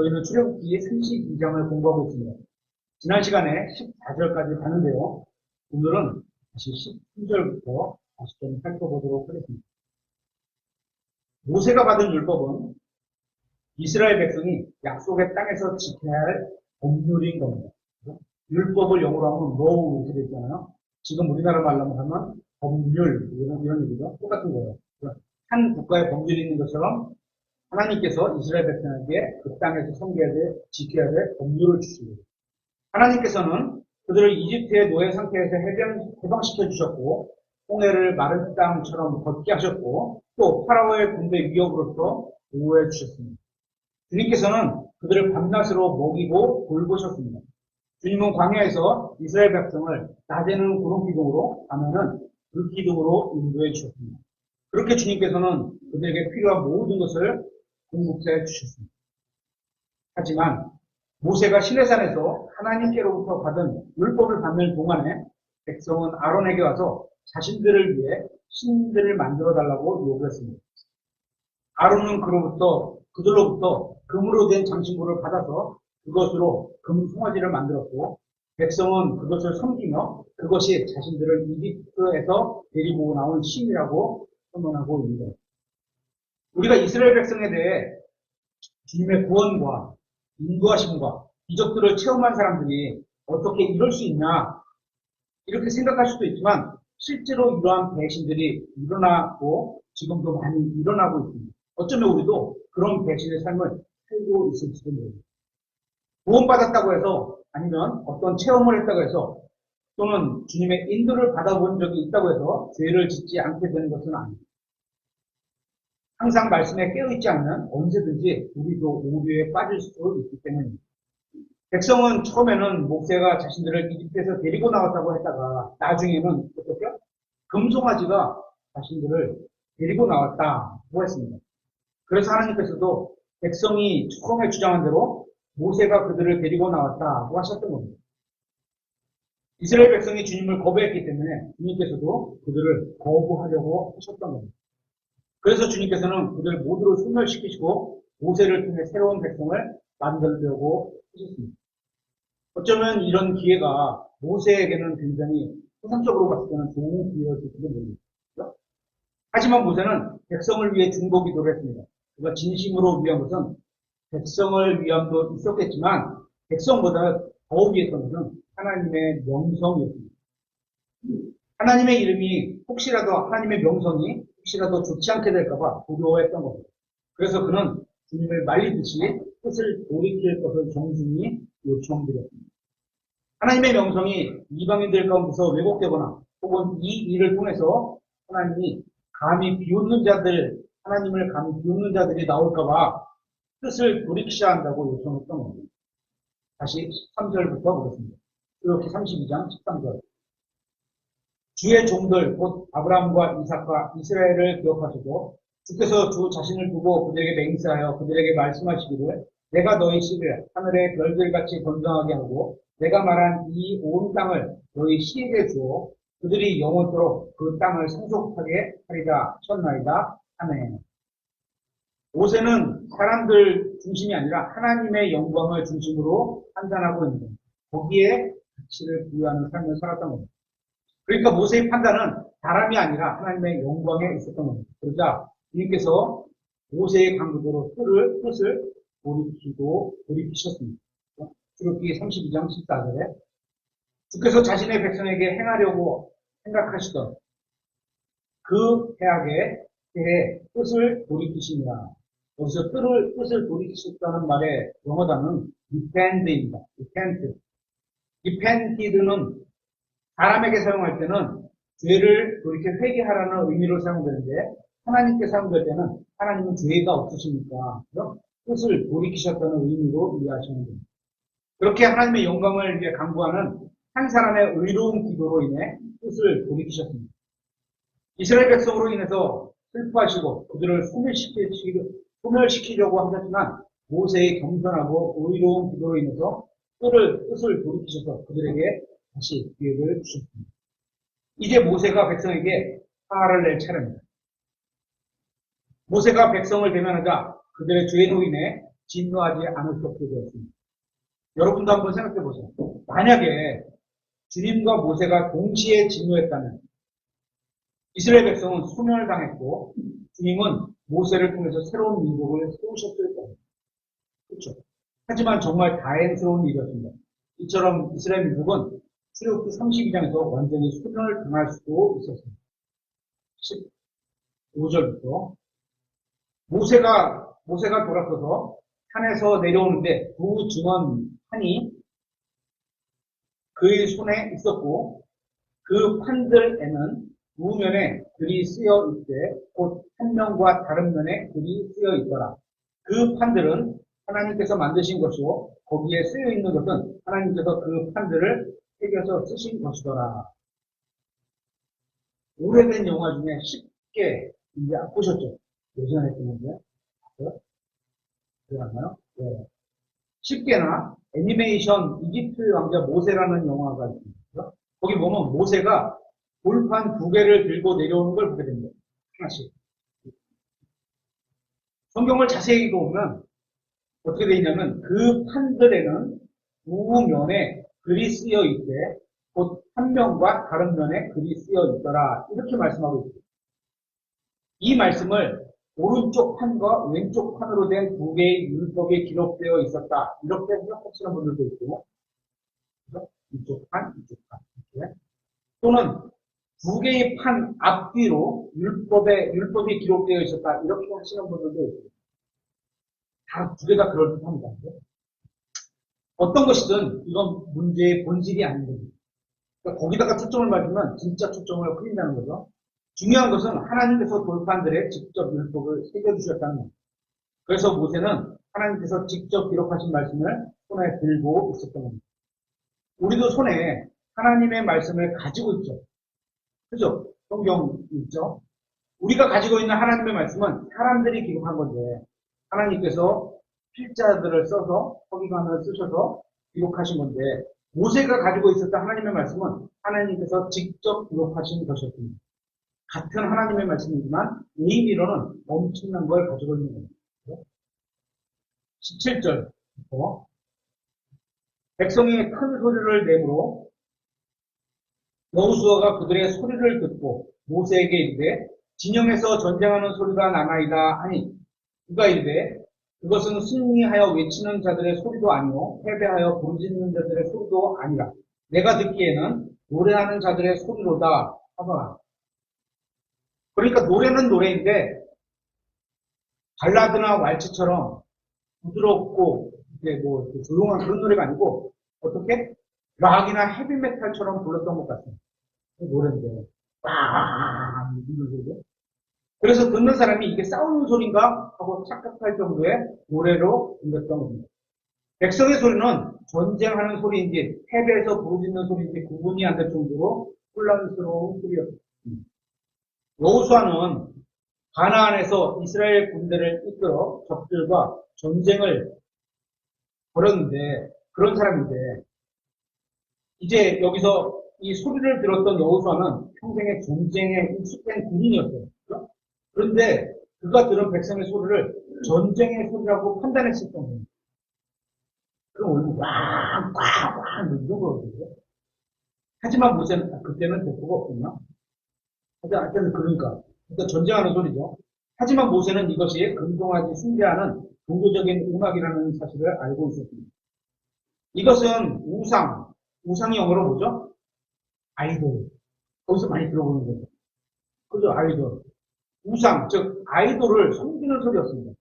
저희는 출애굽기 32장을 공부하고 있습니다. 지난 시간에 14절까지 봤는데요. 오늘은 다시 13절부터 다시 좀 살펴보도록 하겠습니다. 모세가 받은 율법은 이스라엘 백성이 약속의 땅에서 지켜야 할 법률인 겁니다. 율법을 영어로 하면 law 이렇게 되잖아요. 지금 우리나라 말로 하면 법률 이런 얘기죠. 똑같은 거예요. 한 국가의 법률이 있는 것처럼 하나님께서 이스라엘 백성에게 그 땅에서 섬겨야 돼, 지켜야 될 법률을 주십니다. 하나님께서는 그들을 이집트의 노예 상태에서 해방시켜 주셨고, 홍해를 마른 땅처럼 걷게 하셨고, 또 파라오의 군대 위협으로서 보호해 주셨습니다. 주님께서는 그들을 밤낮으로 먹이고 돌보셨습니다. 주님은 광야에서 이스라엘 백성을 낮에는 구름 기둥으로, 밤에는 불 기둥으로 인도해 주셨습니다. 그렇게 주님께서는 그들에게 필요한 모든 것을 공급해 주셨습니다. 하지만 모세가 시내산에서 하나님께로부터 받은 율법을 받는 동안에 백성은 아론에게 와서 자신들을 위해 신들을 만들어 달라고 요구했습니다. 아론은 그들로부터 금으로 된 장신구를 받아서 그것으로 금 송아지를 만들었고, 백성은 그것을 섬기며 그것이 자신들을 이집트에서 데리고 나온 신이라고 선언하고 있습니다. 우리가 이스라엘 백성에 대해 주님의 구원과 인도하심과 기적들을 체험한 사람들이 어떻게 이럴 수 있냐 이렇게 생각할 수도 있지만, 실제로 이러한 배신들이 일어나고 지금도 많이 일어나고 있습니다. 어쩌면 우리도 그런 배신의 삶을 살고 있을지도 모릅니다. 구원받았다고 해서, 아니면 어떤 체험을 했다고 해서, 또는 주님의 인도를 받아본 적이 있다고 해서 죄를 짓지 않게 되는 것은 아닙니다. 항상 말씀에 깨어있지 않으면 언제든지 우리도 오류에 빠질 수 있기 때문입니다. 백성은 처음에는 모세가 자신들을 이집트에서 데리고 나왔다고 했다가 나중에는 어떻게? 금송아지가 자신들을 데리고 나왔다고 했습니다. 그래서 하나님께서도 백성이 처음에 주장한 대로 모세가 그들을 데리고 나왔다고 하셨던 겁니다. 이스라엘 백성이 주님을 거부했기 때문에 주님께서도 그들을 거부하려고 하셨던 겁니다. 그래서 주님께서는 그들 모두를 소멸시키시고 모세를 통해 새로운 백성을 만들려고 하셨습니다. 어쩌면 이런 기회가 모세에게는 굉장히 세상적으로 봤을 때는 좋은 기회였을지도 모릅니다. 하지만 모세는 백성을 위해 중보기도를 했습니다. 그가 진심으로 위한 것은 백성을 위함도 있었겠지만, 백성보다 더 위했던 것은 하나님의 명성이었습니다. 하나님의 이름이 하나님의 명성이 혹시라도 좋지 않게 될까봐 두려워했던 겁니다. 그래서 그는 주님을 말리듯이 뜻을 돌이킬 것을 정중히 요청드렸습니다. 하나님의 명성이 이방인들 가운데서 왜곡되거나 혹은 이 일을 통해서 하나님을 감히 비웃는 자들이 나올까봐 뜻을 돌이키셔야 한다고 요청했던 겁니다. 다시 13절부터 보겠습니다. 이렇게 32장 13절. 주의 종들 곧 아브라함과 이삭과 이스라엘을 기억하시고, 주께서 주 자신을 두고 그들에게 맹세하여 그들에게 말씀하시기를, 내가 너희 씨를 하늘의 별들같이 번성하게 하고 내가 말한 이 온 땅을 너희 씨에게 주어 그들이 영원토록 그 땅을 상속하게 하리라 하셨나이다. 아멘. 모세는 사람들 중심이 아니라 하나님의 영광을 중심으로 판단하고 있는, 거기에 가치를 부여하는 삶을 살았던 겁니다. 그러니까 모세의 판단은 사람이 아니라 하나님의 영광에 있었던 겁니다. 그러자 주님께서 모세의 강구대로 뜻을 돌이키셨습니다. 출애굽기 32장 14절에 주께서 자신의 백성에게 행하려고 생각하시던 그 해악에 대해 뜻을 돌이키시니라. 여기서 뜻을 돌이키셨다는 말의 영어 단어는 repent입니다. repented는 사람에게 사용할 때는 죄를 돌이켜 회개하라는 의미로 사용되는데, 하나님께 사용될 때는 하나님은 죄가 없으시니까 뜻을 돌이키셨다는 의미로 이해하시면 됩니다. 그렇게 하나님의 영광을 위해 강구하는 한 사람의 의로운 기도로 인해 뜻을 돌이키셨습니다. 이스라엘 백성으로 인해서 슬퍼하시고 그들을 소멸시키려고 하셨지만, 모세의 겸손하고 의로운 기도로 인해서 뜻을 돌이키셔서 그들에게 다시 기회를 주셨습니다. 이제 모세가 백성에게 화를 낼 차례입니다. 모세가 백성을 대면하자 그들의 죄로 인해 진노하지 않을 수 없게 되었습니다. 여러분도 한번 생각해 보세요. 만약에 주님과 모세가 동시에 진노했다면 이스라엘 백성은 소멸을 당했고 주님은 모세를 통해서 새로운 민족을 세우셨을 겁니다. 그렇죠. 하지만 정말 다행스러운 일이었습니다. 이처럼 이스라엘 민족은 출애굽기 32장에서 완전히 소멸을 당할 수도 있었습니다. 15절부터 모세가 돌아서서 산에서 내려오는데 두 증언 판이 그의 손에 있었고 그 판들에는 두 면에 글이 쓰여 있되 곧 한 면과 다른 면에 글이 쓰여 있더라. 그 판들은 하나님께서 만드신 것이고 거기에 쓰여 있는 것은 하나님께서 그 판들을 새겨서 쓰신 것이더라. 오래된 영화 중에 쉽게 이제 보셨죠? 예전에 했는데 기억나요? 네. 쉽게나 애니메이션 이집트 왕자 모세라는 영화가 있습니다. 거기 보면 모세가 돌판 두 개를 들고 내려오는 걸 보게 됩니다. 하나씩. 성경을 자세히 보면 어떻게 되어 있냐면 그 판들에는 두 면에 글이 쓰여 있되 곧 한 면과 다른 면에 글이 쓰여 있더라. 이렇게 말씀하고 있습니다. 이 말씀을 오른쪽 판과 왼쪽 판으로 된 두 개의 율법에 기록되어 있었다. 이렇게 생각하시는 분들도 있고, 이쪽 판, 이쪽 판. 이렇게. 또는 두 개의 판 앞뒤로 율법이 기록되어 있었다. 이렇게 하시는 분들도 있고, 다 두 개가 그럴듯합니다. 어떤 것이든 이건 문제의 본질이 아닌 겁니다. 그러니까 거기다가 초점을 맞으면 진짜 초점을 흐린다는 거죠. 중요한 것은 하나님께서 돌판들에 직접 율법을 새겨주셨다는 겁니다. 그래서 모세는 하나님께서 직접 기록하신 말씀을 손에 들고 있었던 겁니다. 우리도 손에 하나님의 말씀을 가지고 있죠. 그죠? 성경 있죠? 우리가 가지고 있는 하나님의 말씀은 사람들이 기록한 건데 하나님께서 필자들을 써서 서기관을 쓰셔서 기록하신 건데 모세가 가지고 있었던 하나님의 말씀은 하나님께서 직접 기록하신 것이었습니다. 같은 하나님의 말씀이지만 의미로는 엄청난 걸 가지고 있는 겁니다. 17절부터 백성이 큰 소리를 내므로 여호수아가 그들의 소리를 듣고 모세에게 이르되 진영에서 전쟁하는 소리가 나나이다 하니 그가 이르되 그것은 승리하여 외치는 자들의 소리도 아니요 패배하여 부르짖는 자들의 소리도 아니라 내가 듣기에는 노래하는 자들의 소리로다 하더라. 그러니까 노래는 노래인데 발라드나 왈츠처럼 부드럽고 이제 뭐 조용한 그런 노래가 아니고 어떻게 락이나 헤비메탈처럼 불렀던 것 같습니다. 노래인데 그래서 듣는 사람이 이게 싸우는 소리인가 하고 착각할 정도의 노래로 들렸던 겁니다. 백성의 소리는 전쟁하는 소리인지 패배해서 부르짖는 소리인지 구분이 안 될 정도로 혼란스러운 소리였습니다. 여호수아는 가나안에서 이스라엘 군대를 이끌어 적들과 전쟁을 벌였는데 그런 사람인데 이제 여기서 이 소리를 들었던 여호수아는 평생의 전쟁에 익숙한 군인이었어요. 그렇죠? 그런데 그가 들은 백성의 소리를 전쟁의 소리라고 판단했을 겁니다. 그럼 얼굴 이런 거거든요. 하지만 모세는 그때는 대포가 없었나? 하여튼 그러니까 전쟁하는 소리죠. 하지만 모세는 이것이 금송아지 숭배하는 종교적인 음악이라는 사실을 알고 있었습니다. 이것은 우상이 영어로 뭐죠? 아이돌. 거기서 많이 들어보는 거죠. 그죠? 아이돌. 우상, 즉 아이돌을 섬기는 소리였습니다.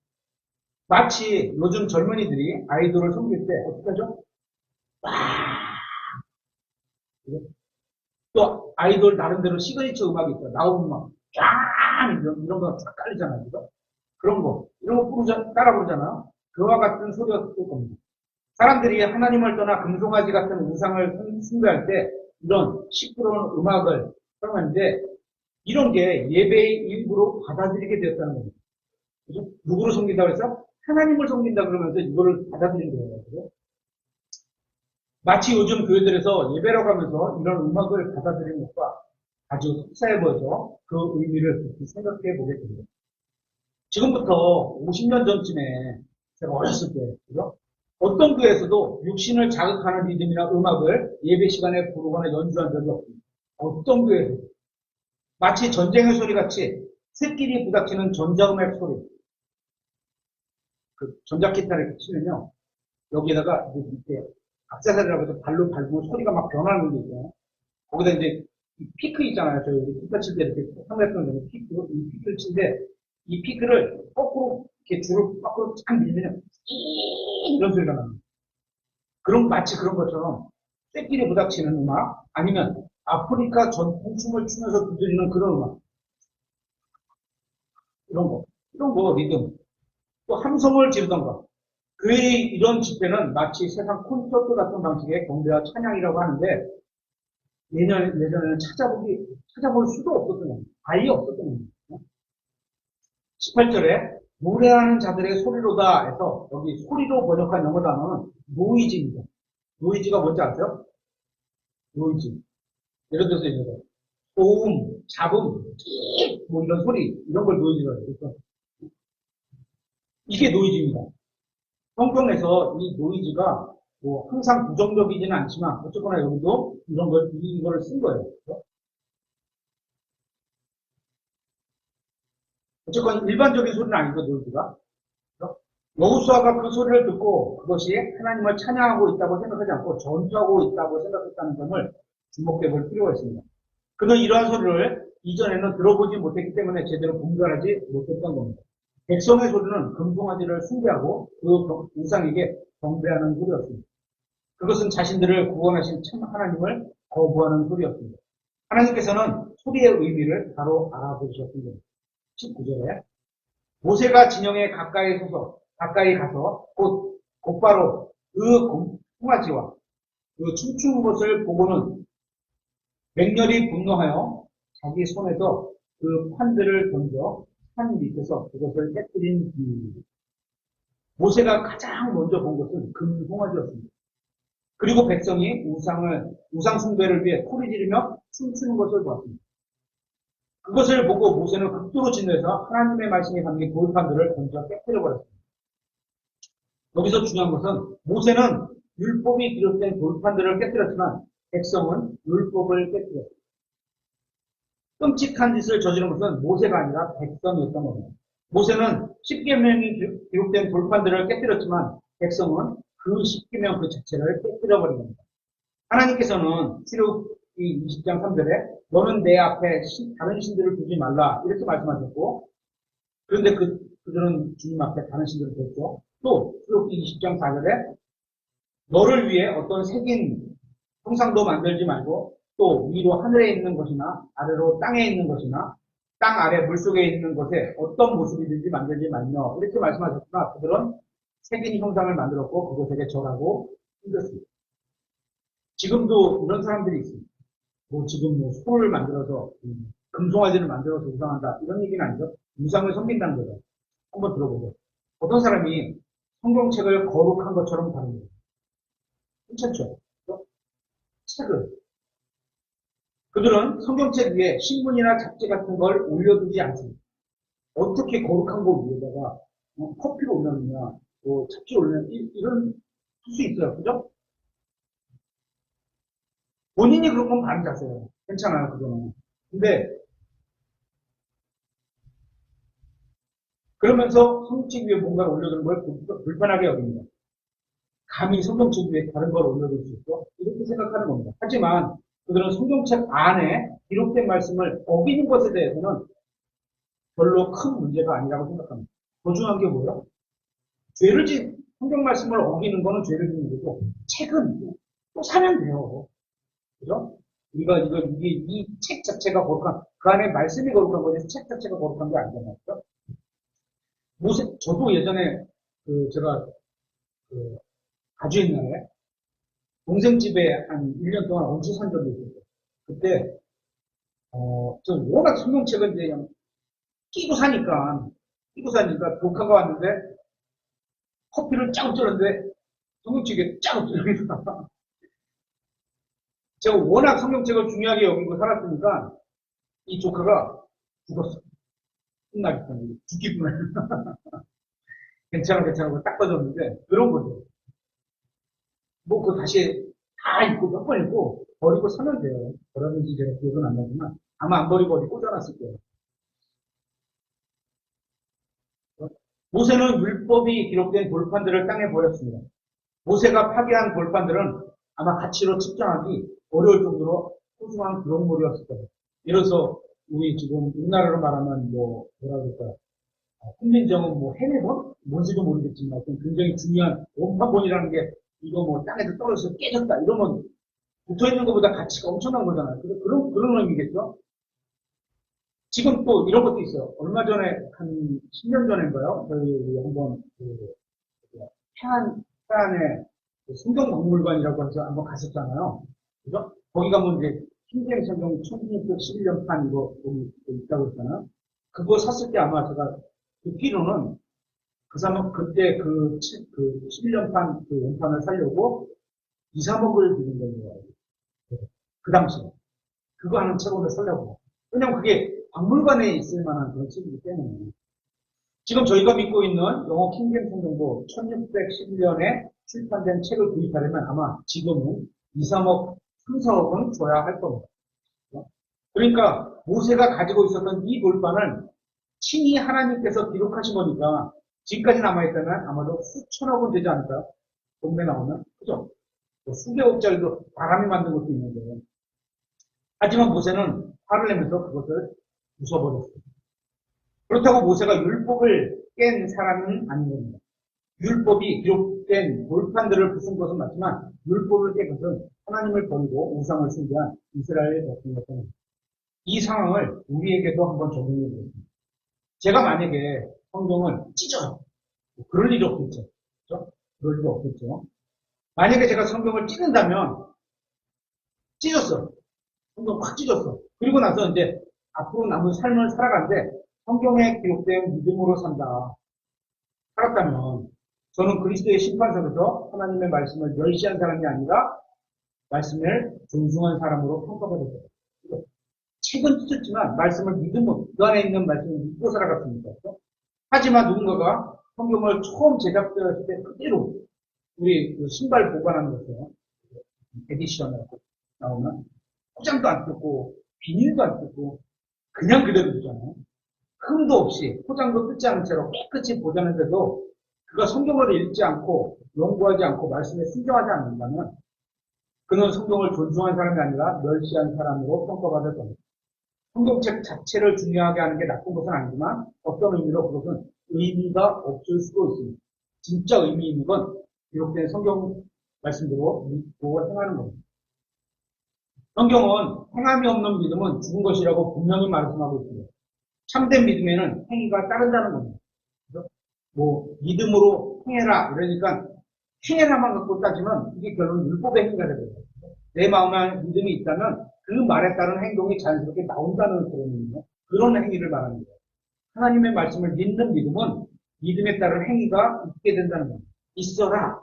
마치 요즘 젊은이들이 아이돌을 섬길 때 어떻게 하죠? 또 아이돌 나름대로 시그니처 음악이 있어요. 나오는 막 이런 거 쫙 깔리잖아요. 그죠? 그런 거 이런 거 따라 부르잖아요. 그와 같은 소리였을 겁니다. 사람들이 하나님을 떠나 금송아지 같은 우상을 숭배할 때 이런 시끄러운 음악을 사용하는데 이런 게 예배의 일부로 받아들이게 되었다는 겁니다. 그죠? 누구를 섬긴다고 해서 하나님을 섬긴다 그러면서 이거를 받아들이는 거예요. 그죠? 마치 요즘 교회들에서 예배라고 하면서 이런 음악을 받아들이는 것과 아주 흡사해 보여서 그 의미를 깊이 생각해 보게 됩니다. 지금부터 50년 전쯤에 제가 어렸을 때, 그죠? 어떤 교회에서도 육신을 자극하는 리듬이나 음악을 예배 시간에 부르거나 연주한 적이 없습니다. 어떤 교회에서도. 마치 전쟁의 소리 같이 새끼리 부닥치는 전자음악 소리. 그 전자기타를 이렇게 치면요. 여기에다가 이제 악세사리라고 해서 발로 밟고 소리가 막 변하는 게 있잖아요. 거기다 이제 이 피크 있잖아요. 저희 기타 칠 때 이렇게 상대편 피크, 이 피크를 치는데 이 피크를 거꾸로 이렇게 줄을 거꾸로 쫙 밀면 이런 소리가 납니다. 그런 마치 그런 것처럼 쇳끼리 부닥치는 음악 아니면 아프리카 전통춤을 추면서 두드리는 그런 음악 이런 거 리듬 또 함성을 지르던가 교회의 이런 집회는 마치 세상 콘서트 같은 방식의 경배와 찬양이라고 하는데 예전에는 찾아볼 수도 없었던 겁니다. 아예 없었던 겁니다. 18절에 노래하는 자들의 소리로다 해서 여기 소리로 번역한 영어 단어는 노이즈입니다. 노이즈가 뭔지 아세요? 노이즈. 예를 들어서 이제 소음, 잡음, 뭐 이런 소리 이런 걸 노이즈라고 해요. 그러니까 이게 노이즈입니다. 성경에서 이 노이즈가 뭐 항상 부정적이지는 않지만 어쨌거나 여기도 이거를 쓴 거예요. 그렇죠? 어쨌건 일반적인 소리는 아니고 노이즈가. 그렇죠? 여호수아가 그 소리를 듣고 그것이 하나님을 찬양하고 있다고 생각하지 않고 전투하고 있다고 생각했다는 점을 주목해 볼 필요가 있습니다. 그는 이러한 소리를 이전에는 들어보지 못했기 때문에 제대로 분별하지 못했던 겁니다. 백성의 소리는 금송아지를 숭배하고 그 우상에게 경배하는 소리였습니다. 그것은 자신들을 구원하신 참 하나님을 거부하는 소리였습니다. 하나님께서는 소리의 의미를 바로 알아보셨습니다. 19절에 모세가 진영에 가까이 가서 곧바로 그 송아지와 그 춤추는 것을 보고는 맹렬히 분노하여 자기 손에서 그 판들을 던져 산 밑에서 그것을 깨뜨린 뒤입니다. 모세가 가장 먼저 본 것은 금송아지였습니다. 그리고 백성이 우상 숭배를 위해 소리 지르며 춤추는 것을 보았습니다. 그것을 보고 모세는 극도로 진노해서 하나님의 말씀이 담긴 돌판들을 던져 깨뜨려 버렸습니다. 여기서 중요한 것은 모세는 율법이 기록된 돌판들을 깨뜨렸지만 백성은 율법을 깨뜨렸습니다. 끔찍한 짓을 저지른 것은 모세가 아니라 백성이었던 겁니다. 모세는 십계명이 기록된 돌판들을 깨뜨렸지만 백성은 그 십계명 그 자체를 깨뜨려버린 겁니다. 하나님께서는 출애굽기 20장 3절에 너는 내 앞에 다른 신들을 두지 말라 이렇게 말씀하셨고 그런데 그들은 주님 앞에 다른 신들을 뒀죠. 또 출애굽기 20장 4절에 너를 위해 어떤 새긴 형상도 만들지 말고 또 위로 하늘에 있는 것이나 아래로 땅에 있는 것이나 땅 아래 물속에 있는 것에 어떤 모습이든지 만들지 말며 이렇게 말씀하셨으나 그들은 새긴 형상을 만들었고 그것에게 절하고 힘들었습니다. 지금도 이런 사람들이 있습니다. 지금 소를 만들어서 금송아지를 만들어서 우상한다 이런 얘기는 아니죠. 우상을 섬긴다는 거죠. 한번 들어보죠. 어떤 사람이 성경책을 거룩한 것처럼 다룹니다. 괜찮죠? 책을 그들은 성경책 위에 신문이나 잡지 같은 걸 올려두지 않습니다. 어떻게 거룩한 거 위에다가 커피를 올려놓냐, 잡지 올려놓냐, 이런 할 수 있어요. 그죠? 본인이 그런 건 바른 자세예요. 괜찮아요, 그거는. 근데 그러면서 성경책 위에 뭔가를 올려두는 걸 불편하게 여깁니다. 감히 성경책 위에 다른 걸 올려둘 수 있고 이렇게 생각하는 겁니다. 하지만 그들은 성경책 안에 기록된 말씀을 어기는 것에 대해서는 별로 큰 문제가 아니라고 생각합니다. 더 중요한 게 뭐예요? 성경 말씀을 어기는 거는 죄를 짓는 거고, 책은 또 사면 돼요. 그죠? 이 책 자체가 거룩한, 그 안에 말씀이 거룩한 거지, 책 자체가 거룩한 게 아니잖아요. 저도 예전에, 제가, 아주 옛날에, 동생 집에 한 1년 동안 얹혀 산 적이 있었어요. 그때, 저 워낙 성경책을 이제 그냥 끼고 사니까 독학가 왔는데, 커피를 쫙 엎드렸는데, 성경책에 쫙 엎드렸어요. 제가 워낙 성경책을 중요하게 여기고 살았으니까, 이 조카가 죽었어. 끝나겠다. 죽기구나. 괜찮아, 괜찮아. 닦아줬는데, 그런 거죠. 뭐, 그거 다시 다 입고, 몇 번 입고, 버리고 사면 돼요. 뭐라든지 제가 기억은 안 나지만, 아마 안 버리고 어디 꽂아놨을 거예요. 모세는 율법이 기록된 돌판들을 땅에 버렸습니다. 모세가 파괴한 돌판들은 아마 가치로 측정하기 어려울 정도로 소중한 구렁물이었을 거예요. 예를 들어서 우리 지금 우리나라로 말하면 뭐라 그럴까 훈민정음 뭐 해내본 뭔지도 모르겠지만 굉장히 중요한 원파본이라는 게 이거 뭐 땅에서 떨어져서 깨졌다 이러면 붙어 있는 것보다 가치가 엄청난 거잖아요. 그런 의미겠죠. 지금 또 이런 것도 있어요. 얼마 전에 한 10년 전인가요? 저희 한번 해안에 성경박물관이라고 해서 한번 갔었잖아요. 그죠? 거기 가면 이제 신기행 성경 1611년판 이거 거기 있다고 했잖아요. 그거 샀을 때 아마 제가 듣기로는 그 사람 그때 그 11년판 그 원판을 사려고 2, 3억을 드는 거예요. 그 당시에. 그거 하는 책으로 살려고. 왜냐면 그게 박물관에 있을 만한 그런 책이기 때문에. 지금 저희가 믿고 있는 영어 킹잼 성경도 1611년에 출판된 책을 구입하려면 아마 지금은 2, 3억, 3, 4억은 줘야 할 겁니다. 그러니까 모세가 가지고 있었던 이 돌판을 친히 하나님께서 기록하신 거니까 지금까지 남아있다면 아마도 수천억은 되지 않을까? 돈에 나오면. 그죠? 수개억짜리도 바람이 만든 것도 있는데. 하지만 모세는 화를 내면서 그것을 부숴버렸습니다. 그렇다고 모세가 율법을 깬 사람은 아닌 겁니다. 율법이 기록된 돌판들을 부순 것은 맞지만 율법을 깬 것은 하나님을 버리고 우상을 숭배한 이스라엘 백성이었습니다. 이 상황을 우리에게도 한번 적용해 보겠습니다. 제가 만약에 성경을 찢어요. 그럴 일이 없겠죠. 그렇죠? 그럴 일이 없겠죠. 만약에 제가 성경을 찢는다면 찢었어. 성경 확 찢었어. 그리고 나서 이제 앞으로 남은 삶을 살아가는데 성경에 기록된 믿음으로 산다. 살았다면 저는 그리스도의 심판석에서 하나님의 말씀을 멸시한 사람이 아니라 말씀을 존중한 사람으로 평가받았어요. 책은 찢었지만 말씀을 믿으면 그 안에 있는 말씀을 믿고 살아갔습니다. 하지만 누군가가 성경을 처음 제작되었을 때 그대로 우리 그 신발 보관하는 것이요. 에디션이라고 나오면 포장도 안 뜯고 비닐도 안 뜯고 그냥 그대로 두잖아요. 흠도 없이 포장도 뜯지 않은 채로 깨끗이 보존했는데도 그가 성경을 읽지 않고 연구하지 않고 말씀에 순종하지 않는다면 그는 성경을 존중한 사람이 아니라 멸시한 사람으로 평가받을 겁니다. 성경책 자체를 중요하게 하는 게 나쁜 것은 아니지만 어떤 의미로 그것은 의미가 없을 수도 있습니다. 진짜 의미 있는 건 기록된 성경 말씀대로 믿고 행하는 겁니다. 성경은 행함이 없는 믿음은 죽은 것이라고 분명히 말씀하고 있습니다. 참된 믿음에는 행위가 따른다는 겁니다. 그래서 뭐 믿음으로 행해라 이러니까 행해라만 갖고 따지면 이게 결국은 율법의 행위가 되거든요. 내 마음에 믿음이 있다면 그 말에 따른 행동이 자연스럽게 나온다는 그런 행위를 말하는 거예요. 하나님의 말씀을 믿는 믿음은 믿음에 따른 행위가 있게 된다는 겁니다. 있어라,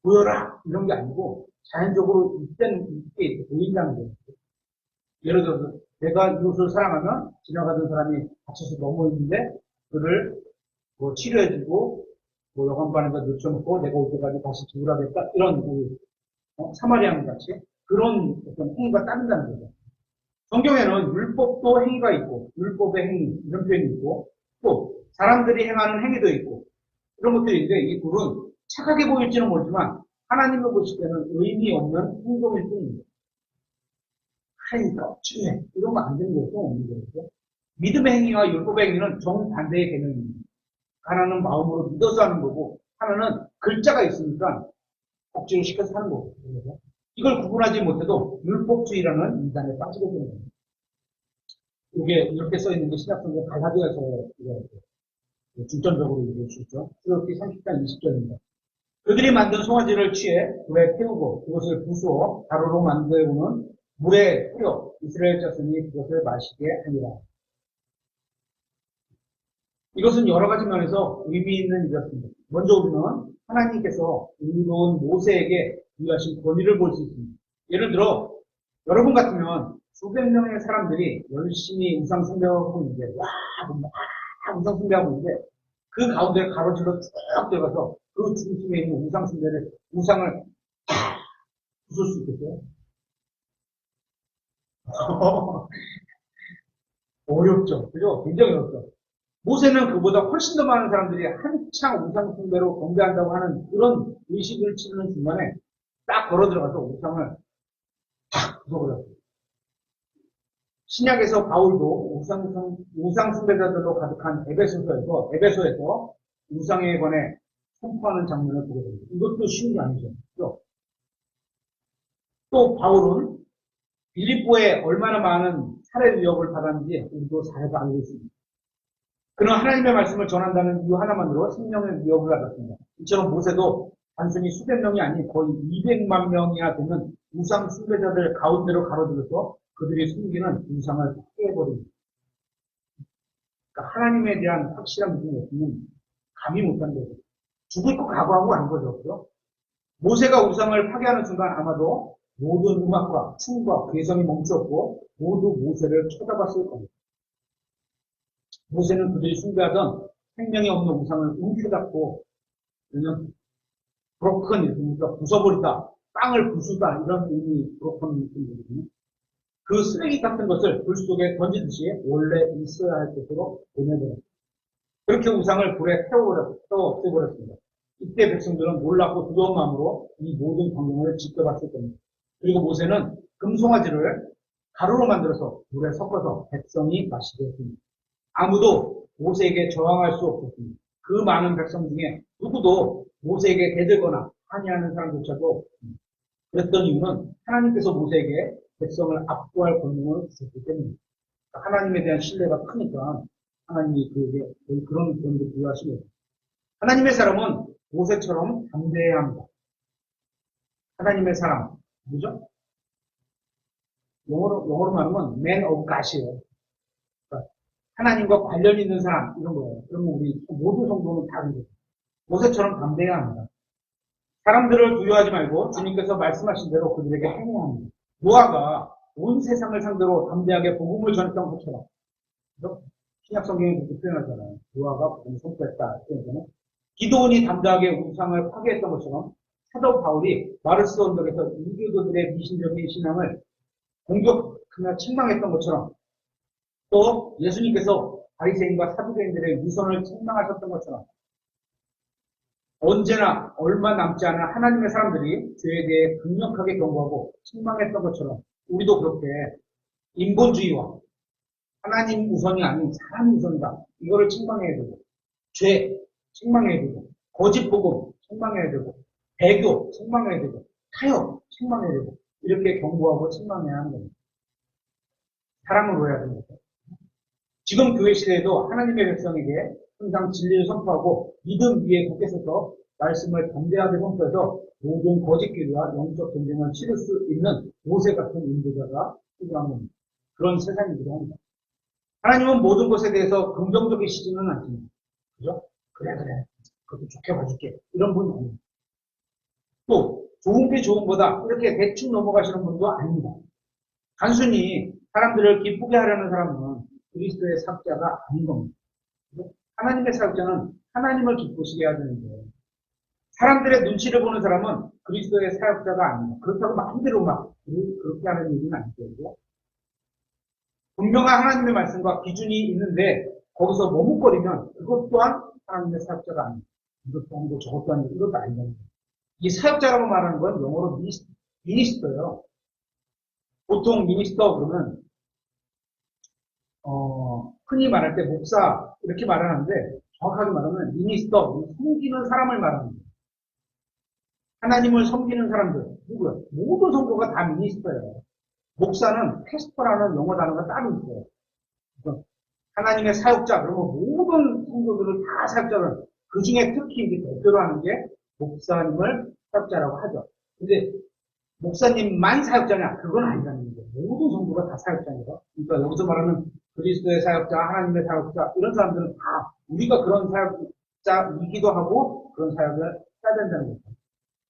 보여라 이런 게 아니고 자연적으로 있게 보인다는 거예요. 예를 들어서 내가 이웃을 사랑하면 지나가던 사람이 다쳐서 넘어있는데 그를 뭐 치료해주고 뭐 여관반에다 늦춰놓고 내가 올 때까지 다시 지우라겠다 이런 사마리아인 같이 그런 어떤 행위가 따른다는 거죠. 성경에는 율법도 행위가 있고 율법의 행위 이런 표현이 있고 또 사람들이 행하는 행위도 있고 이런 것들이 있는데 이 둘은 착하게 보일지는 모르지만 하나님을 보실 때는 의미 없는 행동일 뿐입니다. 하니까 어찌해 이런 거 안 되는 것도 없는 거죠. 믿음의 행위와 율법의 행위는 정반대의 개념입니다. 하나는 마음으로 믿어서 하는 거고 하나는 글자가 있으니까 억지로 시켜서 하는 거고 이걸 구분하지 못해도 율법주의라는 인간에 빠지게 되는 겁니다. 이게 이렇게 써 있는 게 신약성경 갈라디아서 중점적으로 얘기할 수 있죠. 출애굽기 30장 20절입니다. 그들이 만든 송아지를 취해 불에 태우고 그것을 부수어 가루로 만들고는 물에 뿌려 이스라엘 자손이 그것을 마시게 하니라. 이것은 여러 가지 면에서 의미 있는 일이었습니다. 먼저 우리는 하나님께서 의로운 모세에게 부여하신 권위를 볼 수 있습니다. 예를 들어 여러분 같으면 수백 명의 사람들이 열심히 우상 숭배하고 있는데 와 우상 숭배하고 있는데 그 가운데 가로질러 쭉 들어가서 그 중심에 있는 우상을 부술 수 있겠어요? 어렵죠. 그죠? 굉장히 어렵죠. 모세는 그보다 훨씬 더 많은 사람들이 한창 우상 숭배로 경배한다고 하는 그런 의식을 치르는 중간에 딱 걸어 들어가서 우상을 탁 부숴버렸어요. 신약에서 바울도 우상 숭배자들로 가득한 에베소에서 우상에 관해 선포하는 장면을 보게 됩니다. 이것도 쉬운 게 아니죠. 그렇죠? 또 바울은 빌립보에 얼마나 많은 살해 위협을 받았는지 우리도 잘 알고 있습니다. 그는 하나님의 말씀을 전한다는 이유 하나만으로 생명의 위협을 받았습니다. 이처럼 모세도 단순히 수백 명이 아닌 거의 200만 명이나 되는 우상 숭배자들 가운데로 가로들어서 그들이 숨기는 우상을 파괴해버립니다. 그러니까 하나님에 대한 확실한 믿음이 없으면 감히 못한 거죠. 죽을 거 각오하고 간 거죠. 그죠? 모세가 우상을 파괴하는 순간 아마도 모든 음악과 춤과 괴성이 멈추었고 모두 모세를 쳐다봤을 겁니다. 모세는 그들이 숭배하던 생명이 없는 우상을 움켜잡고 그냥 브로큰, 그러니까 부숴버리다, 땅을 부수다 이런 의미 브로큰 느낌이거든요. 그 쓰레기 같은 것을 불 속에 던지듯이 원래 있어야 할 곳으로 보내버렸습니다. 그렇게 우상을 불에 태워 없애버렸습니다. 이때 백성들은 놀랍고 두려운 마음으로 이 모든 광경을 지켜봤을 겁니다. 그리고 모세는 금송아지를 가루로 만들어서 물에 섞어서 백성이 마시게 했습니다. 아무도 모세에게 저항할 수 없었습니다. 그 많은 백성 중에 누구도 모세에게 대들거나 항의하는 사람조차도 그랬던 이유는 하나님께서 모세에게 백성을 압도할 권능을 주셨기 때문입니다. 하나님에 대한 신뢰가 크니까 하나님이 그에게 그런 권능을 부여하신 거죠. 하나님의 사람은 모세처럼 담대해야 합니다. 하나님의 사람, 뭐죠? 영어로 말하면 man of God이에요. 그러니까 하나님과 관련 있는 사람, 이런 거예요. 그러면 우리 모든 성도는 다 그래요. 모세처럼 담대해야 합니다. 사람들을 두려워하지 말고 주님께서 말씀하신 대로 그들에게 행해야 합니다. 노아가 온 세상을 상대로 담대하게 복음을 전했던 것처럼, 그렇죠? 신약 성경에 그렇게 표현하잖아요. 노아가 복음을 선포했다. 기도원이 담대하게 우상을 파괴했던 것처럼 사도 바울이 마르스 언덕에서 이교도들의 미신적인 신앙을 공격하며 책망했던 것처럼 또 예수님께서 바리새인과 사두개인들의 위선을 책망하셨던 것처럼 언제나 얼마 남지 않은 하나님의 사람들이 죄에 대해 강력하게 경고하고 책망했던 것처럼 우리도 그렇게 인본주의와 하나님 우선이 아닌 사람 우선이다. 이거를 책망해야 되고 죄 책망해야 되고 거짓 복음 책망해야 되고 배교 책망해야 되고 타협 책망해야 되고 이렇게 경고하고 책망해야 하는 겁니다. 사랑으로 해야 됩니다. 지금 교회 시대에도 하나님의 백성에게 항상 진리를 선포하고 믿음 위에 굳게 서서 말씀을 담대하게 선포해서 모든 거짓교리와 영적 전쟁을 치를 수 있는 모세 같은 인도자가 필요한 겁니다. 그런 세상이기도 합니다. 하나님은 모든 것에 대해서 긍정적이시지는 않습니다. 그죠? 그래. 그것도 좋게 봐줄게. 이런 분이 아닙니다. 또 좋은 게 좋은 거다. 이렇게 대충 넘어가시는 분도 아닙니다. 단순히 사람들을 기쁘게 하려는 사람은 그리스도의 사역자가 아닌 겁니다. 하나님의 사역자는 하나님을 기쁘시게 해야 되는데 사람들의 눈치를 보는 사람은 그리스도의 사역자가 아닙니다. 그렇다고 마음대로 막 그렇게 하는 일은 아니죠. 분명한 하나님의 말씀과 기준이 있는데 거기서 머뭇거리면 그것 또한 하나님의 사역자가 아닙니다. 이것도 아니고 저것도 아니고 이것도 아니고 이 사역자라고 말하는 건 영어로 미니스터예요. 보통 미니스터 그러면 흔히 말할 때 목사 이렇게 말하는데 정확하게 말하면 미니스터 섬기는 사람을 말합니다. 하나님을 섬기는 사람들 누구요? 모든 성도가 다 미니스터예요. 목사는 패스터라는 영어 단어가 따로 있어요. 하나님의 사역자 그러면 모든 성도들을 다 사역자를 그 중에 특히 이제 대표로 하는 게 목사님을 사역자라고 하죠. 근데 목사님만 사역자냐? 그건 아니라는 거죠. 모든 성도가 다 사역자입니다. 그러니까 여기서 말하는 그리스도의 사역자, 하나님의 사역자 이런 사람들은 다 우리가 그런 사역자이기도 하고 그런 사역을 해야 된다는 거죠.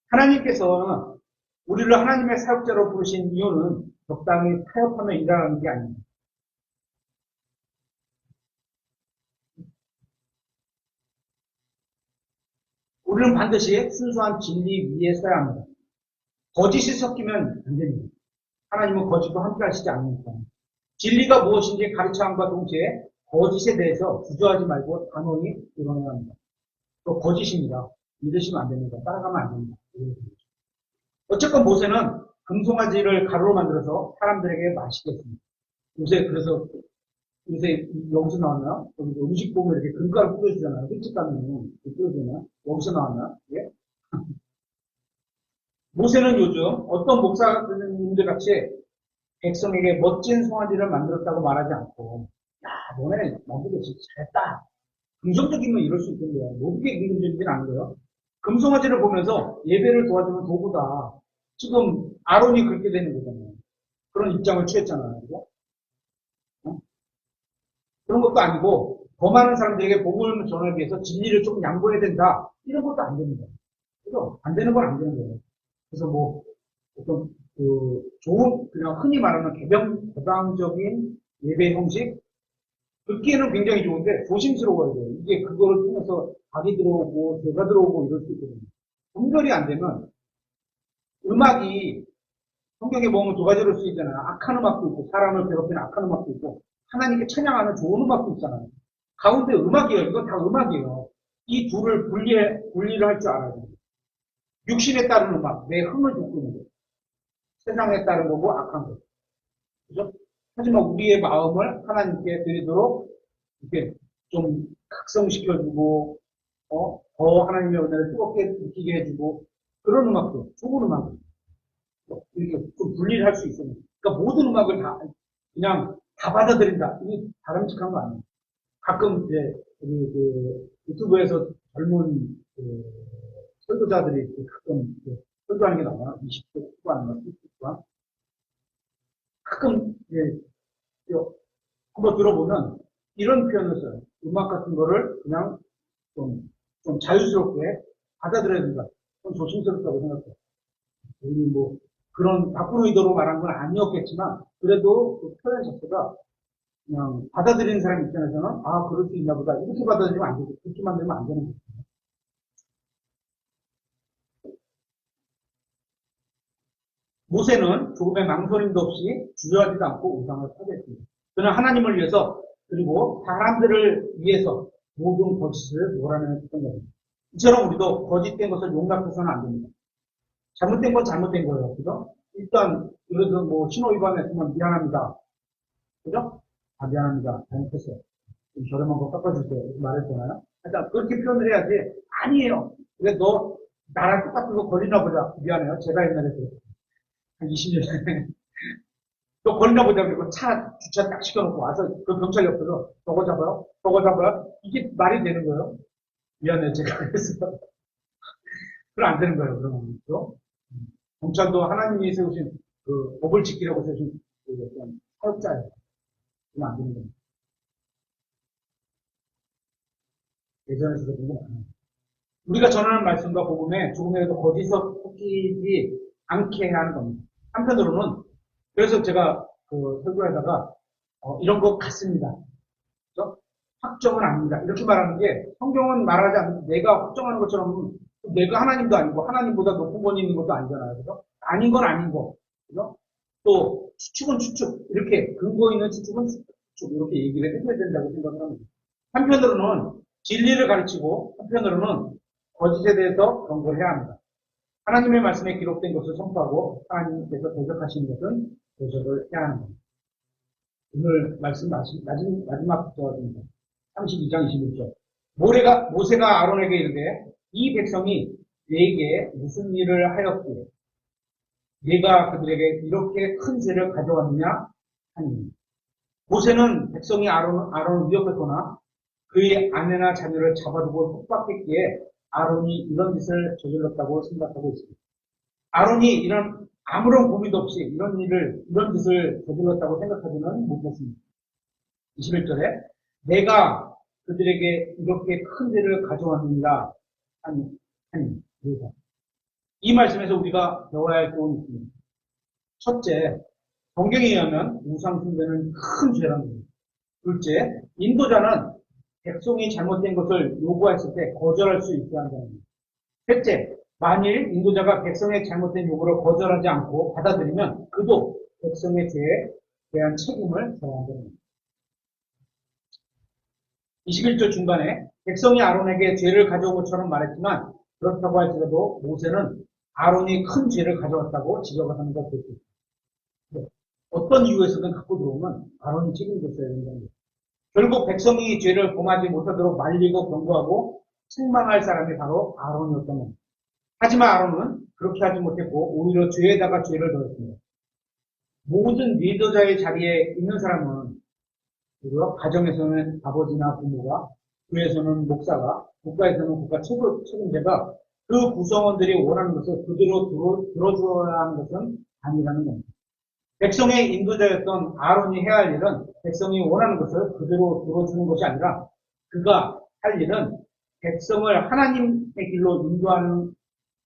하나님께서는 우리를 하나님의 사역자로 부르신 이유는 적당히 타협하며 일하는 게 아닙니다. 우리는 반드시 순수한 진리 위에 서야 합니다. 거짓이 섞이면 안 됩니다. 하나님은 거짓과 함께 하시지 않으니까. 진리가 무엇인지 가르쳐함과 동시에 거짓에 대해서 주저하지 말고 단호히 드러내야 합니다. 또 거짓입니다. 믿으시면 안 됩니다. 따라가면 안 됩니다. 어쨌건 모세는 금송아지를 가루로 만들어서 사람들에게 맛있게 했습니다. 요새 여기서 나왔나? 여기 음식 보면 이렇게 금가루 뿌려주잖아요. 횟집 가면 뿌려주잖아요. 여기서 나왔나? 예? 모세는 요즘 어떤 목사님들 같이 백성에게 멋진 송아지를 만들었다고 말하지 않고, 야, 너네 만들기 진짜 잘했다. 긍정적이면 이럴 수 있던데요. 모두게 긍정적이진 않은 거예요. 금송아지를 보면서 예배를 도와주는 도구다. 지금 아론이 그렇게 되는 거잖아요. 그런 입장을 취했잖아요. 그죠? 어? 그런 것도 아니고 더 많은 사람들에게 복음을 전하기 위해서 진리를 좀 양보해야 된다. 이런 것도 안 됩니다. 그죠? 안 되는 건 안 되는 거예요. 그래서 뭐 어떤 좋은 그냥 흔히 말하는 개방적인 예배 형식 듣기에는 굉장히 좋은데 조심스러워야 돼요. 이게 그거를 통해서 악이 들어오고 죄가 들어오고 이럴 수 있거든요. 분별이 안 되면 음악이 성경에 보면 두 가지로 쓰이잖아요. 악한 음악도 있고 사람을 괴롭히는 악한 음악도 있고 하나님께 찬양하는 좋은 음악도 있잖아요. 가운데 음악이에요. 이건 다 음악이에요. 이 둘을 분리를 할 줄 알아야 돼요. 육신에 따른 음악, 내 흥을 돋구는 거예요. 세상에 따른 거고 악한 거. 그죠? 하지만 우리의 마음을 하나님께 드리도록 이렇게 좀 각성시켜주고, 더 하나님의 은혜를 뜨겁게 느끼게 해주고, 그런 음악도, 좋은 음악도, 이렇게 좀 분리를 할 수 있어요. 그러니까 모든 음악을 그냥 다 받아들인다. 이게 바람직한 거 아니에요. 가끔 이제, 우리 유튜브에서 젊은, 설교자들이 가끔 설교하는 게 나와요. 20대 후반, 30대 후반. 가끔, 한번 들어보면 이런 표현을 써요. 음악 같은 거를 그냥 좀 자유스럽게 받아들여야 된다. 좀 조심스럽다고 생각해요. 우리 뭐 그런 나쁜 의도로 말한 건 아니었겠지만 그래도 그 표현 자체가 그냥 받아들이는 사람 입장에서는 아 그럴 수 있나 보다 이렇게 받아들이면 안 되고 그렇게 만들면 안 되는 거죠. 모세는 조금의 망설임도 없이 주저하지도 않고 우상을 파괴했습니다. 그는 하나님을 위해서 그리고 사람들을 위해서 모든 거짓을 몰아내는 겁니다. 이처럼 우리도 거짓된 것을 용납해서는 안 됩니다. 잘못된 건 잘못된 거예요. 그죠? 일단, 예를 들어 뭐 신호 위반했으면 미안합니다. 그죠? 아, 미안합니다. 잘못했어요. 좀 저렴한 거 깎아주세요. 이렇게 말했잖아요. 일단 그렇게 표현을 해야지. 아니에요. 근데 너 나랑 똑같은 거 걸리나 보자. 미안해요. 제가 옛날에 한 20년 전에 또 걸리나 보자. 그리고 차 주차 딱 시켜놓고 와서 그 경찰 옆에서 저거 잡아요. 저거 잡아요. 이게 말이 되는 거예요. 미안해요. 제가 그랬어요. 그럼 안 되는 거예요. 그러면. 그죠? 경찰도 하나님이 세우신 그 법을 지키려고 세우신 그 어떤 사역자예요. 그러면 안 되는 거예요. 예전에서도 그런 거 많아요. 우리가 전하는 말씀과 복음에 조금이라도 거짓이 섞이지 않게 해야 하는 겁니다. 한편으로는 그래서 제가 그 설교에다가 이런 것 같습니다. 그렇죠? 확정은 아닙니다. 이렇게 말하는 게 성경은 말하지 않는 내가 확정하는 것처럼 내가 하나님도 아니고 하나님보다 높은 권위 있는 것도 아니잖아요. 그죠? 아닌 건 아닌 거. 그죠? 또 추측은 추측. 이렇게 근거 있는 추측은 추측. 이렇게 얘기를 해줘야 된다고 생각을 합니다. 한편으로는 진리를 가르치고 한편으로는 거짓에 대해서 경고를 해야 합니다. 하나님의 말씀에 기록된 것을 선포하고 하나님께서 대적하시는 것은 대적을 해야 하는 겁니다. 오늘 말씀 마지막 구절입니다. 32장 21절. 모세가 아론에게 이르되 이 백성이 내게 무슨 일을 하였기에 네가 그들에게 이렇게 큰 죄를 가져왔느냐 하니 모세는 백성이 아론을 위협했거나 그의 아내나 자녀를 잡아두고 속박했기에 아론이 이런 짓을 저질렀다고 생각하고 있습니다. 아론이 이런 아무런 고민도 없이 이런 짓을 저질렀다고 생각하지는 못했습니다. 21절에 내가 그들에게 이렇게 큰 죄를 가져왔느니라 하니 이 말씀에서 우리가 배워야 할 교훈이 있습니다. 첫째, 성경에 의하면 우상 숭배는 큰 죄라는 겁니다. 둘째, 인도자는 백성이 잘못된 것을 요구했을 때 거절할 수 있어야 한다는 겁니다. 셋째, 만일 인도자가 백성의 잘못된 요구를 거절하지 않고 받아들이면 그도 백성의 죄에 대한 책임을 져야 한다는 겁니다. 21절 중간에 백성이 아론에게 죄를 가져온 것처럼 말했지만 그렇다고 할지라도 모세는 아론이 큰 죄를 가져왔다고 지적을 하는 것을 볼 수 있습니다. 어떤 이유에서든 갖고 들어오면 아론이 책임졌어야 된다는 거예요. 결국 백성이 죄를 범하지 못하도록 말리고 경고하고 책망할 사람이 바로 아론이었던 겁니다. 하지만 아론은 그렇게 하지 못했고 오히려 죄에다가 죄를 더했습니다. 모든 리더자의 자리에 있는 사람은 그리고 가정에서는 아버지나 부모가, 교회에서는 목사가, 국가에서는 국가 책임자가 그 구성원들이 원하는 것을 그대로 들어줘야 하는 것은 아니라는 겁니다. 백성의 인도자였던 아론이 해야 할 일은 백성이 원하는 것을 그대로 들어주는 것이 아니라 그가 할 일은 백성을 하나님의 길로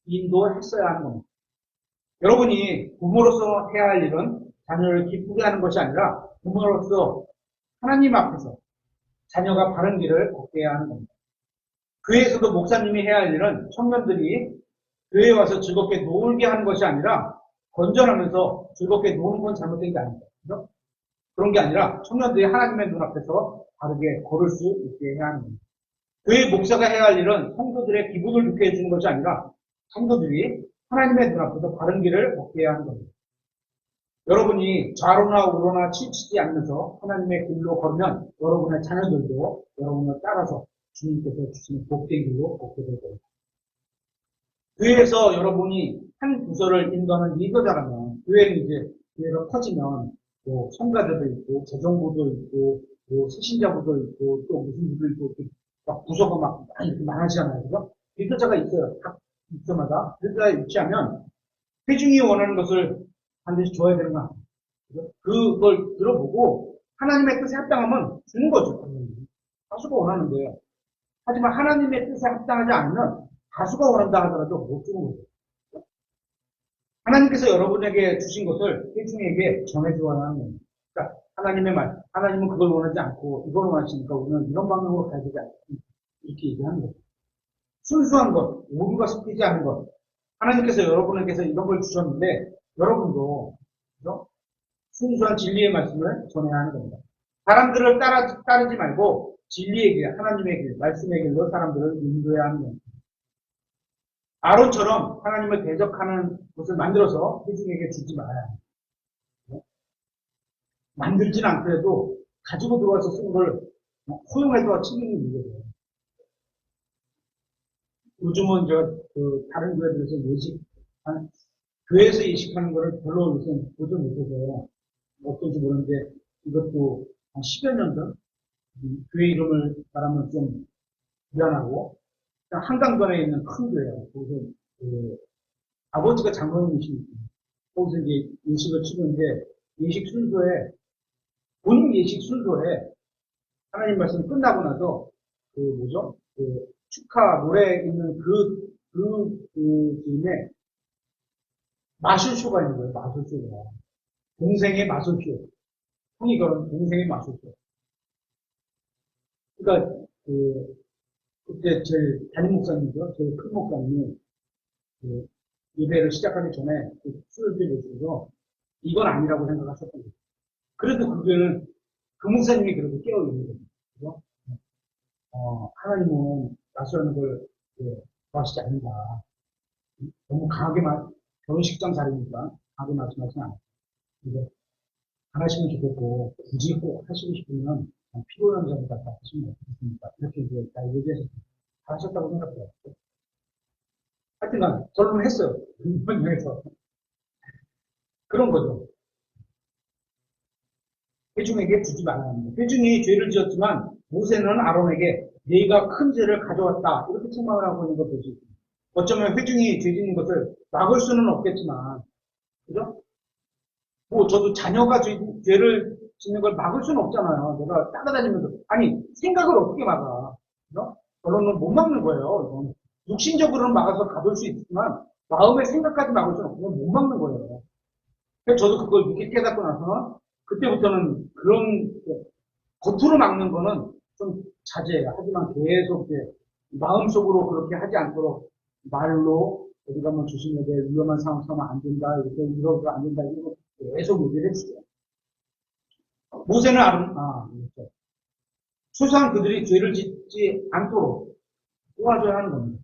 인도했어야 하는 겁니다. 여러분이 부모로서 해야 할 일은 자녀를 기쁘게 하는 것이 아니라 부모로서 하나님 앞에서 자녀가 바른 길을 걷게 해야 하는 겁니다. 교회에서도 목사님이 해야 할 일은 청년들이 교회에 와서 즐겁게 놀게 하는 것이 아니라 건전하면서 즐겁게 노는 건 잘못된 게 아닙니다. 그렇죠? 그런 게 아니라 청년들이 하나님의 눈앞에서 바르게 걸을 수 있게 해야 하는 겁니다. 교회 목사가 해야 할 일은 성도들의 기분을 좋게 해주는 것이 아니라 성도들이 하나님의 눈앞에서 바른 길을 걷게 해야 하는 겁니다. 여러분이 좌로나 우로나 치우치지 않으면서 하나님의 길로 걸으면 여러분의 자녀들도 여러분을 따라서 주님께서 주시는 복된 길로 걷게 될 겁니다. 교회에서 여러분이 한 부서를 인도하는 리더자라면 교회는 이제 교회가 커지면 뭐 성가대도 있고 재정부도 있고 뭐 세신자부도 있고 또 무슨 부도 있고 막 부서가 막 이렇게 많으시잖아요. 그죠? 리더자가 있어요. 각 부서마다 리더자에 위치하면 회중이 원하는 것을 반드시 줘야 되는 거 아니에요. 그걸 들어보고 하나님의 뜻에 합당하면 주는 거죠. 다수가 원하는데. 하지만 하나님의 뜻에 합당하지 않으면 다수가 원한다 하더라도 못 주는 거죠. 하나님께서 여러분에게 주신 것을 회중에게 전해주어야 하는 겁니다. 그러니까 하나님의 말, 하나님은 그걸 원하지 않고 이걸 원하시니까 우리는 이런 방향으로 가야 되지 않습니까? 이렇게 얘기하는 거죠. 순수한 것, 오류가 섞이지 않은 것. 하나님께서 여러분에게서 이런 걸 주셨는데 여러분도 그렇죠? 순수한 진리의 말씀을 전해야 하는 겁니다. 사람들을 따르지 말고 진리의 길, 하나님의 길, 말씀의 길로 사람들을 인도해야 하는 겁니다. 아론처럼 하나님을 대적하는 것을 만들어서 회중에게 주지 말아야 합니다. 만들지는 않더라도 가지고 들어와서 쓰는 걸 허용해서 책임이 있는 거예요. 요즘은 다른 교회들에서 교회에서 예식하는 거를 별로 요새 보지 못해서 어떤지 모르는데 이것도 한 10여 년 전 교회 이름을 말하면 좀 미안하고 한강변에 있는 큰 교회예요. 거기서 아버지가 장로님이시니까 거기서 이제 예식을 치는데 예식 순서에 본 예식 순서에 하나님 말씀 끝나고 나서 축하 노래 있는 즈음에 마술쇼가 있는 거예요. 마술쇼가 동생의 마술쇼. 형이 그런 동생의 마술쇼. 그러니까 그때 제일 담임 목사님이죠. 제일 큰 목사님이 예배를 시작하기 전에 술을 드셔서 이건 아니라고 생각하셨던 거죠. 그래도 그거는 그 목사님이 그래도 깨어 있는 거죠. 그죠? 하나님은 마술하는 걸 좋아하시지 않는다. 너무 강하게 결혼식장 자리니까 강하게 말씀하시면 안 돼요. 안 하시면 좋겠고 굳이 꼭 하시고 싶으면 피로연장을 갖다 하시면 어떻습니까? 이렇게 이제 다 얘기해서 다 하셨다고 생각해요. 하여튼간 결론을 했어요. 이번 여에서 그런 거죠. 회중에게 주지 말아야 합니다. 회중이 죄를 지었지만 모세는 아론에게 네가 큰 죄를 가져왔다 이렇게 책망을 하고 있는 걸 볼 수 있습니다. 어쩌면 회중이 죄 짓는 것을 막을 수는 없겠지만 그죠? 뭐 저도 자녀가 죄를 짓는 걸 막을 수는 없잖아요. 내가 따라다니면서 아니 생각을 어떻게 막아? 그죠? 결론은 못 막는 거예요. 이건. 육신적으로는 막아서 가볼 수 있지만 마음의 생각까지 막을 수는 없으면 못 막는 거예요. 그래서 저도 그걸 늦게 깨닫고 나서 그때부터는 그런 겉으로 막는 거는 좀 자제해요. 하지만 계속 마음속으로 그렇게 하지 않도록 말로 우리가 뭐 조심해야 돼, 위험한 상황 서면 안 된다, 이렇게 이러고 안 된다, 이거 계속 얘기를 했어요. 모세는 그렇죠. 최소한 그들이 죄를 짓지 않도록 도와줘야 하는 겁니다.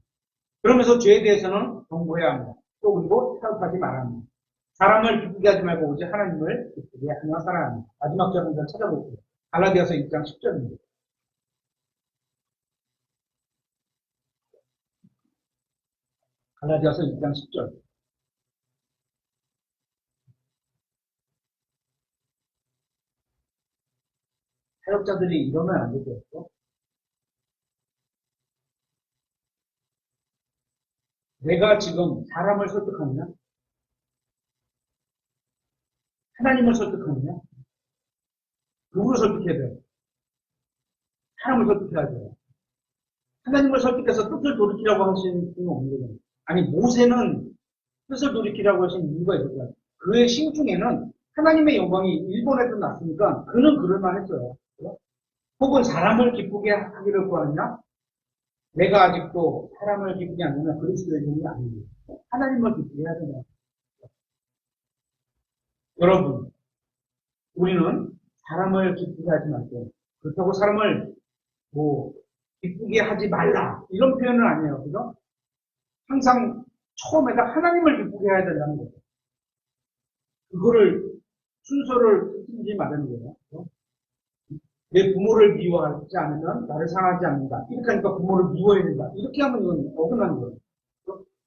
그러면서 죄에 대해서는 경고해야 합니다. 또 그리고 타협하지 말아야 합니다. 사람을 기쁘게 하지 말고 오직 하나님을 기쁘게 하며 살아야 합니다. 마지막 절을 찾아볼게요. 갈라디아서 1장 10절입니다. 갈라디아서 1장 10절. 사역자들이 이러면 안 되겠죠. 내가 지금 사람을 설득하느냐? 하나님을 설득하느냐? 누구를 설득해야 돼요? 사람을 설득해야 돼요. 하나님을 설득해서 뜻을 돌이키라고 하신 분은 없는 거잖아요. 아니, 모세는 뜻을 돌이키라고 하신 이유가 있었어요. 그의 심중에는 하나님의 영광이 일본에도 났으니까 그는 그럴만 했어요. 혹은 사람을 기쁘게 하기를 구하느냐? 내가 아직도 사람을 기쁘게 하느냐? 그리스도의 종이 아니에요. 하나님을 기쁘게 해야 되냐? 여러분, 우리는 사람을 기쁘게 하지 말고, 그렇다고 사람을 기쁘게 하지 말라. 이런 표현은 아니에요. 그죠? 항상 처음에다 하나님을 기쁘게 해야 된다는 거죠. 그거를, 순서를 틀지 말라는 거예요. 그죠? 내 부모를 미워하지 않으면 나를 사랑하지 않는다. 이렇게 하니까 부모를 미워해야 된다. 이렇게 하면 이건 어긋나는 거예요.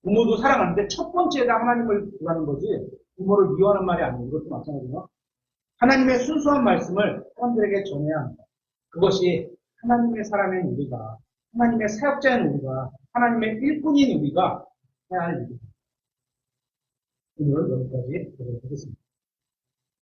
부모도 사랑하는데 첫 번째에다 하나님을 구하는 거지, 부모를 미워하는 말이 아니에요. 이것도 마찬가지죠. 하나님의 순수한 말씀을 사람들에게 전해야 합니다. 그것이 하나님의 사람인 우리가, 하나님의 사역자인 우리가, 하나님의 일꾼인 우리가 해야 할 일입니다. 오늘 여기까지 보도록 하겠습니다.